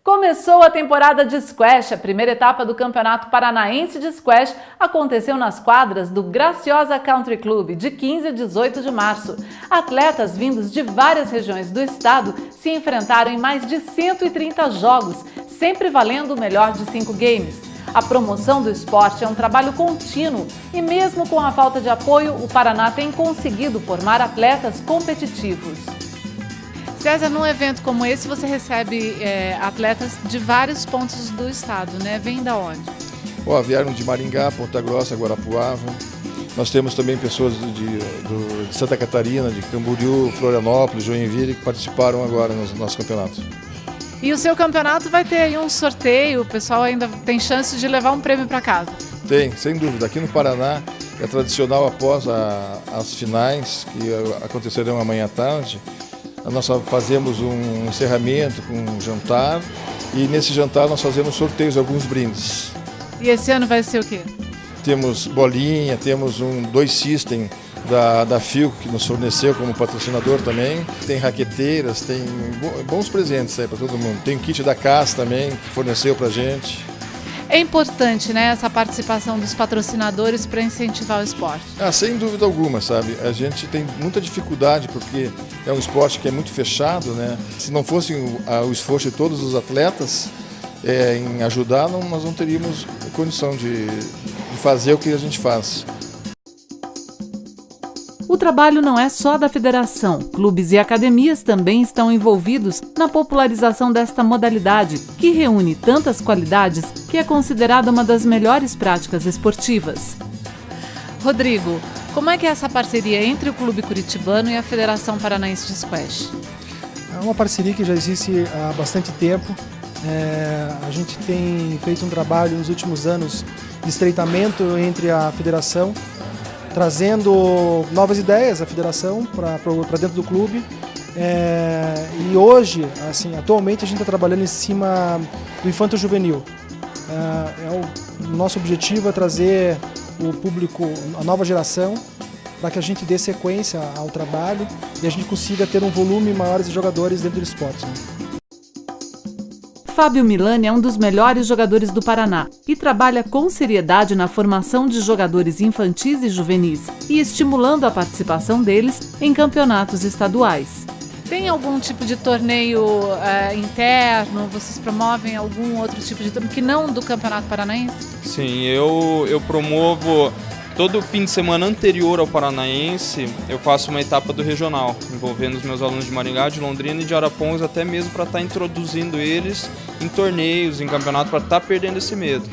Começou a temporada de squash. A primeira etapa do Campeonato Paranaense de Squash aconteceu nas quadras do Graciosa Country Club, de 15 a 18 de março. Atletas vindos de várias regiões do estado se enfrentaram em mais de 130 jogos, sempre valendo o melhor de 5 games. A promoção do esporte é um trabalho contínuo e, mesmo com a falta de apoio, o Paraná tem conseguido formar atletas competitivos. César, num evento como esse, você recebe atletas de vários pontos do estado, né? Vem da onde? Vieram de Maringá, Ponta Grossa, Guarapuava. Nós temos também pessoas de Santa Catarina, de Camboriú, Florianópolis, Joinville, que participaram agora no nosso campeonato. E o seu campeonato vai ter aí um sorteio, o pessoal ainda tem chance de levar um prêmio para casa? Tem, sem dúvida. Aqui no Paraná é tradicional, após as finais, que acontecerão amanhã à tarde, nós fazemos um encerramento com um jantar e nesse jantar nós fazemos sorteios de alguns brindes. E esse ano vai ser o quê? Temos bolinha, temos dois system da Philco que nos forneceu como patrocinador também. Tem raqueteiras, tem bons presentes aí para todo mundo. Tem o kit da CAS também que forneceu para a gente. É importante, né, essa participação dos patrocinadores para incentivar o esporte? Sem dúvida alguma, sabe? A gente tem muita dificuldade porque é um esporte que é muito fechado, né? Se não fosse o esforço de todos os atletas em ajudar, nós não teríamos condição de fazer o que a gente faz. O trabalho não é só da federação. Clubes e academias também estão envolvidos na popularização desta modalidade, que reúne tantas qualidades que é considerada uma das melhores práticas esportivas. Rodrigo, como é que é essa parceria entre o Clube Curitibano e a Federação Paranaense de Squash? É uma parceria que já existe há bastante tempo. A gente tem feito um trabalho nos últimos anos de estreitamento entre a federação, trazendo novas ideias à federação para dentro do clube. E hoje, atualmente, a gente está trabalhando em cima do infanto-juvenil. O nosso objetivo é trazer o público, a nova geração, para que a gente dê sequência ao trabalho e a gente consiga ter um volume maior de jogadores dentro do esporte, né? Fábio Milani é um dos melhores jogadores do Paraná e trabalha com seriedade na formação de jogadores infantis e juvenis e estimulando a participação deles em campeonatos estaduais. Tem algum tipo de torneio interno? Vocês promovem algum outro tipo de torneio que não do Campeonato Paranaense? Sim, eu promovo. Todo fim de semana anterior ao Paranaense, eu faço uma etapa do regional, envolvendo os meus alunos de Maringá, de Londrina e de Arapongas, até mesmo para estar introduzindo eles em torneios, em campeonato, para estar perdendo esse medo.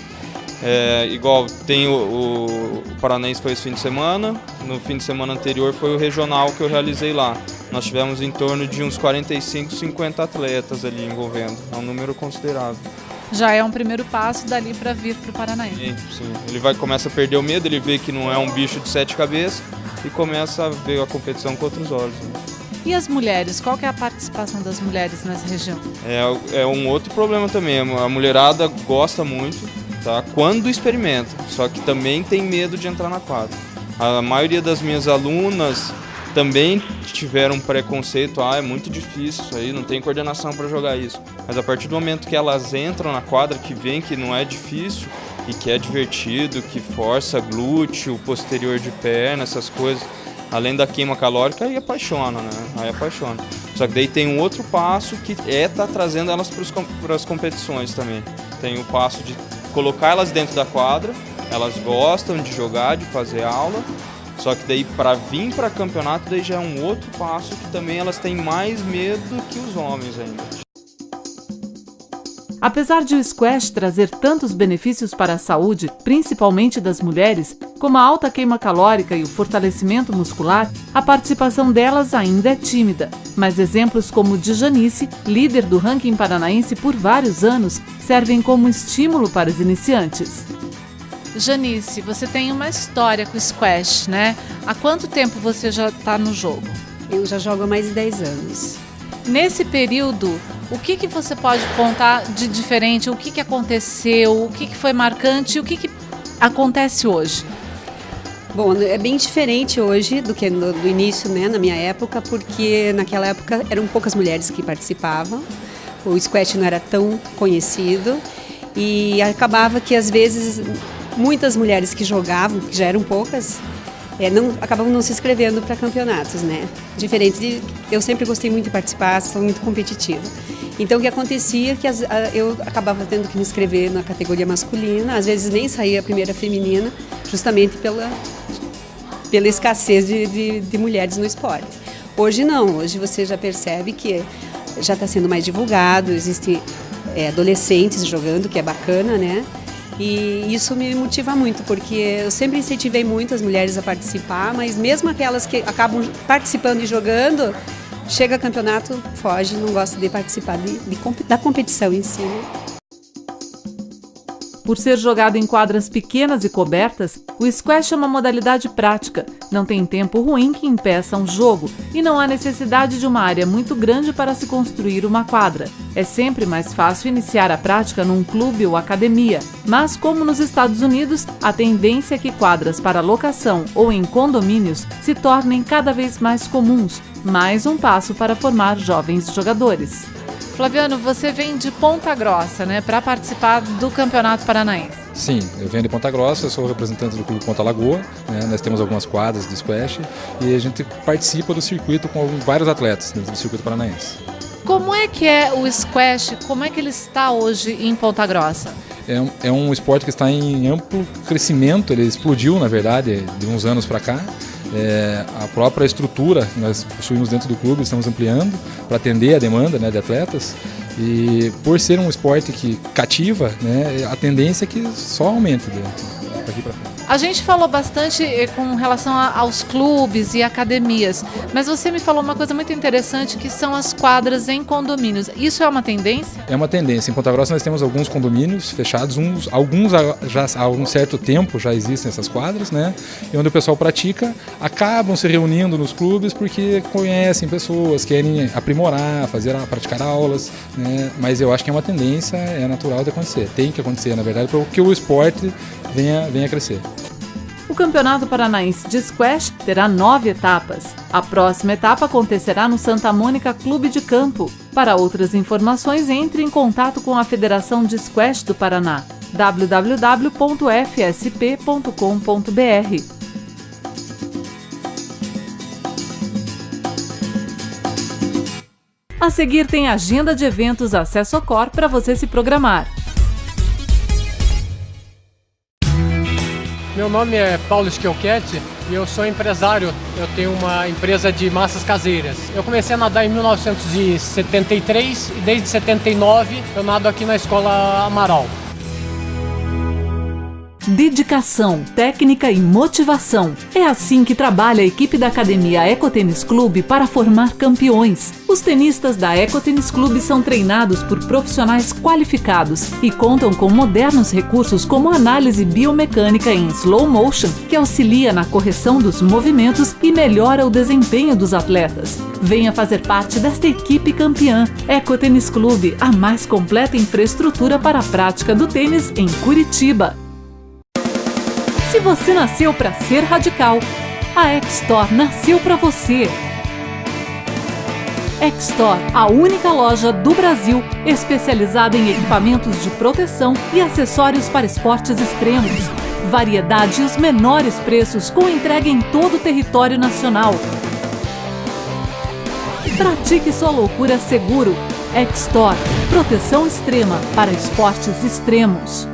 Igual tem o Paranaense foi esse fim de semana, no fim de semana anterior foi o regional que eu realizei lá. Nós tivemos em torno de uns 45, 50 atletas ali envolvendo, é um número considerável. Já é um primeiro passo dali para vir para o Paranaense. Sim. Ele começa a perder o medo, ele vê que não é um bicho de 7 cabeças e começa a ver a competição com outros olhos. Né? E as mulheres? Qual que é a participação das mulheres nessa região? É um outro problema também. A mulherada gosta muito, tá? Quando experimenta, só que também tem medo de entrar na quadra. A maioria das minhas alunas também tiveram preconceito, é muito difícil isso aí, não tem coordenação para jogar isso. Mas a partir do momento que elas entram na quadra, que veem que não é difícil e que é divertido, que força glúteo, posterior de perna, essas coisas, além da queima calórica, aí apaixona, né? Aí apaixona. Só que daí tem um outro passo que tá trazendo elas para as competições também. Tem o passo de colocar elas dentro da quadra, elas gostam de jogar, de fazer aula. Só que daí para vir para campeonato daí já é um outro passo que também elas têm mais medo que os homens ainda. Apesar de o squash trazer tantos benefícios para a saúde, principalmente das mulheres, como a alta queima calórica e o fortalecimento muscular, a participação delas ainda é tímida. Mas exemplos como o de Janice, líder do ranking paranaense por vários anos, servem como estímulo para os iniciantes. Janice, você tem uma história com o squash, né? Há quanto tempo você já está no jogo? Eu já jogo há mais de 10 anos. Nesse período, o que você pode contar de diferente? O que aconteceu? O que foi marcante? E o que acontece hoje? Bom, é bem diferente hoje do que do início, né, na minha época, porque naquela época eram poucas mulheres que participavam. o squash não era tão conhecido e acabava que às vezes muitas mulheres que jogavam, que já eram poucas, acabavam não se inscrevendo para campeonatos, né? Diferente de... Eu sempre gostei muito de participar, sou muito competitiva. Então, o que acontecia é que eu acabava tendo que me inscrever na categoria masculina, às vezes nem saía a primeira feminina, justamente pela escassez de mulheres no esporte. Hoje não, hoje você já percebe que já está sendo mais divulgado, existem adolescentes jogando, que é bacana, né? E isso me motiva muito, porque eu sempre incentivei muito as mulheres a participar, mas mesmo aquelas que acabam participando e jogando, chega campeonato, foge, não gosta de participar da competição em si, né? Por ser jogado em quadras pequenas e cobertas, o squash é uma modalidade prática, não tem tempo ruim que impeça um jogo e não há necessidade de uma área muito grande para se construir uma quadra. É sempre mais fácil iniciar a prática num clube ou academia, mas como nos Estados Unidos, a tendência é que quadras para locação ou em condomínios se tornem cada vez mais comuns, mais um passo para formar jovens jogadores. Flaviano, você vem de Ponta Grossa, né, para participar do Campeonato Paranaense. Sim, eu venho de Ponta Grossa, eu sou representante do Clube Ponta Lagoa, né, nós temos algumas quadras de squash e a gente participa do circuito com vários atletas dentro do circuito paranaense. Como é que é o squash? Como é que ele está hoje em Ponta Grossa? É um esporte que está em amplo crescimento, ele explodiu, na verdade, de uns anos para cá. A própria estrutura que nós possuímos dentro do clube, estamos ampliando para atender a demanda, né, de atletas, e por ser um esporte que cativa, né, a tendência é que só aumente daqui para frente. A gente falou bastante com relação aos clubes e academias, mas você me falou uma coisa muito interessante, que são as quadras em condomínios. Isso é uma tendência? É uma tendência. Em Ponta Grossa nós temos alguns condomínios fechados, alguns já há um certo tempo já existem essas quadras, né? E onde o pessoal pratica, acabam se reunindo nos clubes porque conhecem pessoas, querem aprimorar, praticar aulas, né? Mas eu acho que é uma tendência, é natural de acontecer. Tem que acontecer, na verdade, para que o esporte venha a crescer. O Campeonato Paranaense de Squash terá 9 etapas. A próxima etapa acontecerá no Santa Mônica Clube de Campo. Para outras informações, entre em contato com a Federação de Squash do Paraná, www.fsp.com.br. A seguir tem a agenda de eventos Acesso ao Cor para você se programar. Meu nome é Paulo Schiochetti e eu sou empresário. Eu tenho uma empresa de massas caseiras. Eu comecei a nadar em 1973 e desde 79 eu nado aqui na Escola Amaral. Dedicação, técnica e motivação. É assim que trabalha a equipe da Academia Ecotênis Clube para formar campeões. Os tenistas da Ecotênis Clube são treinados por profissionais qualificados e contam com modernos recursos como análise biomecânica em slow motion, que auxilia na correção dos movimentos e melhora o desempenho dos atletas. Venha fazer parte desta equipe campeã. Ecotênis Clube, a mais completa infraestrutura para a prática do tênis em Curitiba. Se você nasceu para ser radical, a X-Store nasceu para você. X-Store, a única loja do Brasil especializada em equipamentos de proteção e acessórios para esportes extremos. Variedade e os menores preços com entrega em todo o território nacional. Pratique sua loucura seguro. X-Store, proteção extrema para esportes extremos.